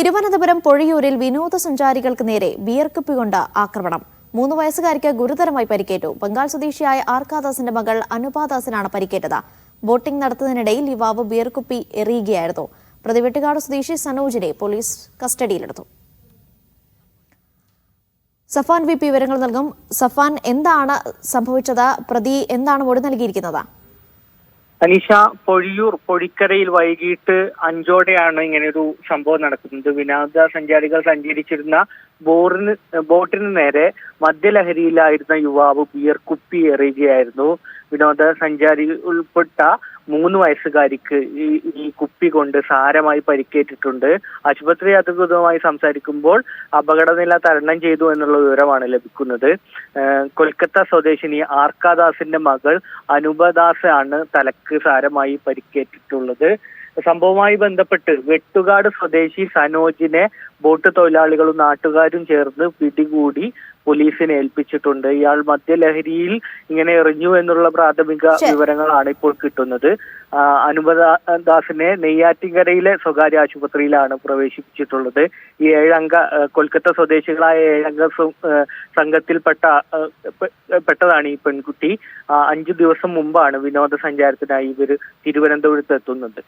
തിരുവനന്തപുരം പൊഴിയൂരിൽ വിനോദസഞ്ചാരികൾക്ക് നേരെ ബിയർ കുപ്പി കൊണ്ട് ആക്രമണം. 3 വയസ്സുകാരിക്ക് ഗുരുതരമായി പരിക്കേറ്റു. ബംഗാൾ സ്വദേശിയായ ആർക്കാദാസിന്റെ മകൾ അനുപാദാസിനാണ് പരിക്കേറ്റത്. ബോട്ടിംഗ് നടത്തുന്നതിനിടയിൽ യുവാവ് ബിയർ കുപ്പി എറിയുകയായിരുന്നു. പ്രതി വെട്ടുകാട് സ്വദേശി സനോജിനെ പോലീസ് കസ്റ്റഡിയിലെടുത്തു. സഫാൻ VP വിവരങ്ങൾ നൽകും. സഫാൻ, എന്താണ് സംഭവിച്ചത്? പ്രതി എന്താണ് മൊഴി നൽകിയിരിക്കുന്നത്? അനീഷ, പൊഴിയൂർ പൊഴിക്കരയിൽ വൈകിട്ട് 5ഓടെയാണ് ഇങ്ങനെയൊരു സംഭവം നടക്കുന്നത്. വിനോദസഞ്ചാരികൾ സഞ്ചരിച്ചിരുന്ന ബോട്ടിന് നേരെ മദ്യലഹരിയിലായിരുന്ന യുവാവ് ബിയർ കുപ്പി എറിയുകയായിരുന്നു. വിനോദസഞ്ചാരി ഉൾപ്പെട്ട 3 വയസ്സുകാരിക്ക് ഈ കുപ്പി കൊണ്ട് സാരമായി പരിക്കേറ്റിട്ടുണ്ട്. ആശുപത്രി അധികൃതരുമായി സംസാരിക്കുമ്പോൾ അപകടനില തരണം ചെയ്തു എന്നുള്ള വിവരമാണ് ലഭിക്കുന്നത്. കൊൽക്കത്ത സ്വദേശിനി ആർക്കാദാസിന്റെ മകൾ അനുപദാസ് ആണ് തലക്ക് സാരമായി പരിക്കേറ്റിട്ടുള്ളത്. സംഭവവുമായി ബന്ധപ്പെട്ട് വെട്ടുകാട് സ്വദേശി സനോജിനെ ബോട്ട് തൊഴിലാളികളും നാട്ടുകാരും ചേർന്ന് പിടികൂടി പോലീസിനെ ഏൽപ്പിച്ചിട്ടുണ്ട്. ഇയാൾ മദ്യലഹരിയിൽ ഇങ്ങനെ എറിഞ്ഞു എന്നുള്ള പ്രാഥമിക വിവരങ്ങളാണ് ഇപ്പോൾ കിട്ടുന്നത്. അനുപദാസിനെ നെയ്യാറ്റിൻകരയിലെ സ്വകാര്യ ആശുപത്രിയിലാണ് പ്രവേശിപ്പിച്ചിട്ടുള്ളത്. ഈ 7 അംഗ കൊൽക്കത്ത സ്വദേശികളായ 7 അംഗ സംഘത്തിൽപ്പെട്ടതാണ് ഈ പെൺകുട്ടി. 5 ദിവസം മുമ്പാണ് വിനോദസഞ്ചാരത്തിനായി ഇവർ തിരുവനന്തപുരത്ത് എത്തുന്നത്.